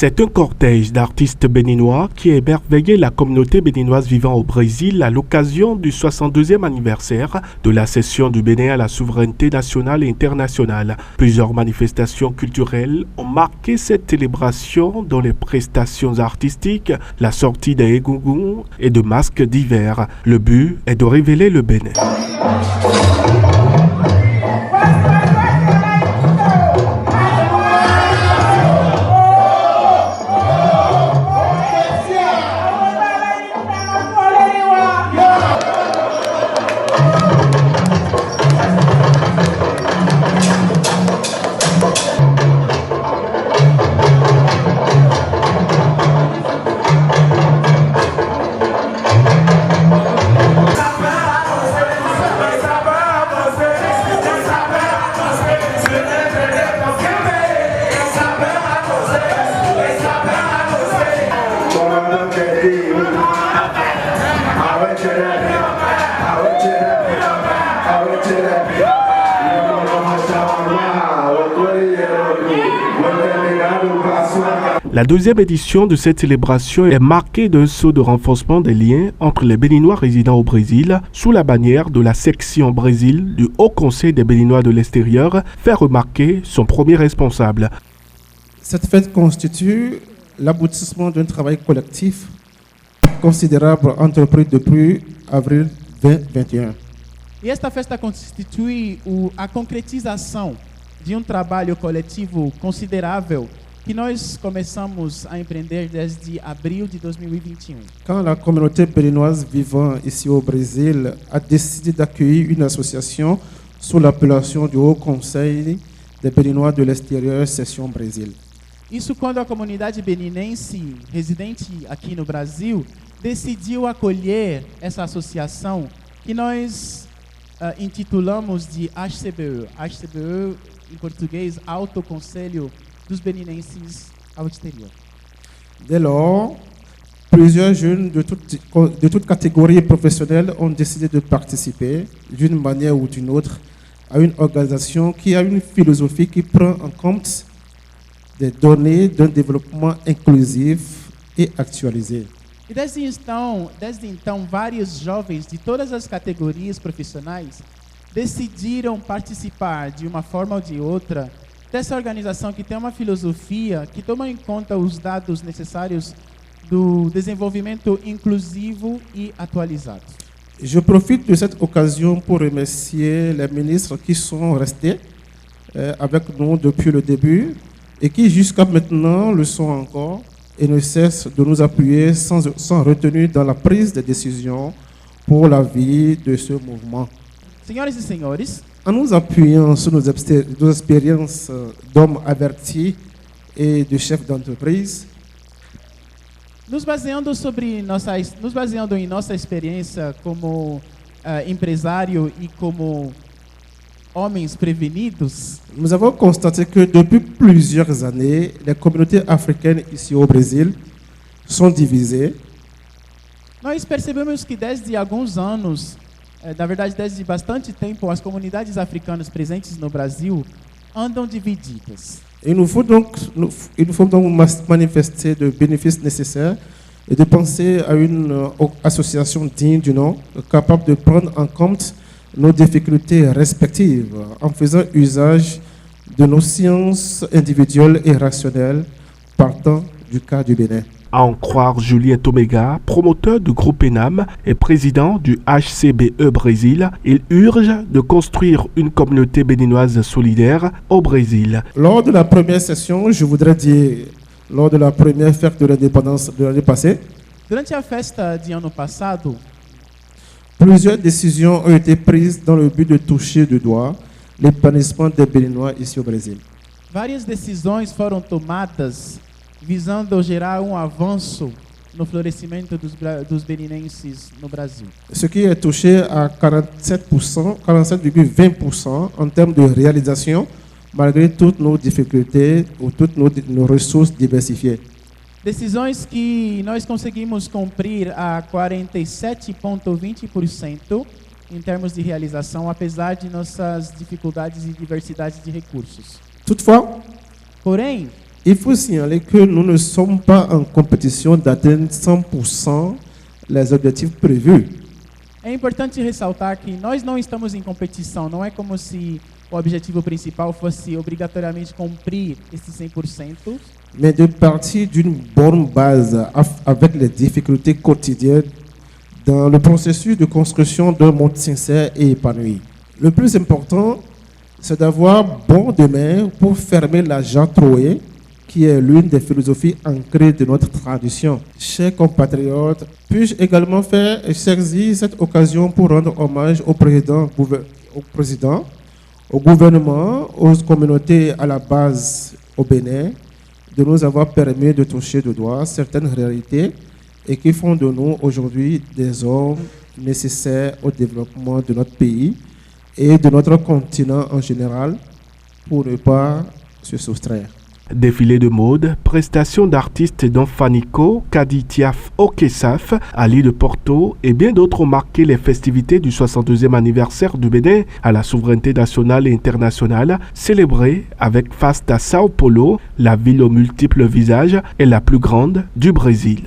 C'est un cortège d'artistes béninois qui a émerveillé la communauté béninoise vivant au Brésil à l'occasion du 62e anniversaire de la cession du Bénin à la souveraineté nationale et internationale. Plusieurs manifestations culturelles ont marqué cette célébration, dont les prestations artistiques, la sortie des egungun et de masques divers. Le but est de révéler le Bénin. La deuxième édition de cette célébration est marquée d'un saut de renforcement des liens entre les Béninois résidant au Brésil sous la bannière de la section Brésil du Haut Conseil des Béninois de l'extérieur, fait remarquer son premier responsable. Cette fête constitue l'aboutissement d'un travail collectif considérable entrepris depuis avril 2021. E esta festa constitui a concretização de trabalho coletivo considerável que nós começamos a empreender desde abril de 2021. Quand la communauté béninoise vivant ici au Brésil a décidé d'accueillir une association sous l'appellation du Haut Conseil des Béninois de l'extérieur, section Brésil. Isso quando a comunidade beninense residente aqui no Brasil decidiu acolher essa associação que nós intitulamos de HCBE. HCBE, em português, Alto Conselho dos Beninenses ao Exterior. Dès lors, plusieurs jeunes de toutes catégories professionnelles ont décidé de participer, d'une manière ou d'une autre, à une organisation qui a une philosophie qui prend en compte des données d'un développement inclusif et actualisé. E desde então, vários jovens de todas as categorias profissionais decidiram participar de uma forma ou de outra dessa organização que tem uma filosofia que toma em conta os dados necessários do desenvolvimento inclusivo e atualizado. Je profite de cette occasion pour remercier les ministres qui sont restés avec nous depuis le début et qui jusqu'à maintenant le sont encore et ne cessent de nous appuyer sans retenue dans la prise de décision pour la vie de ce mouvement. Senhoras e senhores, en nous appuyant sur nos expériences d'hommes avertis et de chefs d'entreprise, nos baseando em nossa experiência como empresário e como homens prevenidos, nous avons constaté que depuis plusieurs années, les communautés africaines ici au Brésil sont divisées. Nós percebemos que desde alguns anos, na verdade desde bastante tempo, as comunidades africanas presentes no Brasil andam divididas. Il nous faut donc manifester le bénéfice nécessaire et de penser à une association digne du nom, capable de prendre en compte nos difficultés respectives en faisant usage de nos sciences individuelles et rationnelles partant du cas du Bénin. À en croire Julien Tomega, promoteur du groupe ENAM et président du HCBE Brésil, il urge de construire une communauté béninoise solidaire au Brésil. Lors de la première session, je voudrais dire, lors de la première fête de l'indépendance de l'année passée, durante a festa de ano passado, plusieurs décisions ont été prises dans le but de toucher du doigt l'épanouissement des Béninois ici au Brésil. Várias decisões foram tomadas visando gerar avanço no florescimento dos beninenses no Brasil. Ce qui est touché à 47,20% en termes de réalisation, malgré toutes nos difficultés ou toutes nos ressources diversifiées. Decisões que nós conseguimos cumprir a 47,20% em termos de realização, apesar de nossas dificuldades e diversidade de recursos. Toutefois, porém, Il faut signaler que nous ne sommes pas en compétition d'atteindre 100% les objectifs prévus. É importante ressaltar que nós não estamos em competição, não é como se o objetivo principal fosse obrigatoriamente cumprir esses 100%, Mais de partir d'une bonne base avec les difficultés quotidiennes dans le processus de construction d'un monde sincère et épanoui. Le plus important, c'est d'avoir bon demain pour fermer la Troé, qui est l'une des philosophies ancrées de notre tradition. Chers compatriotes, puis-je également saisir cette occasion pour rendre hommage au président, au gouvernement, aux communautés à la base au Bénin, de nous avoir permis de toucher de doigt certaines réalités et qui font de nous aujourd'hui des hommes nécessaires au développement de notre pays et de notre continent en général pour ne pas se soustraire. Défilé de mode, prestations d'artistes dont Fanico, Kaditiaf Okesaf, Ali de Porto et bien d'autres ont marqué les festivités du 62e anniversaire du Bénin à la souveraineté nationale et internationale, célébrée avec faste à Sao Paulo, la ville aux multiples visages et la plus grande du Brésil.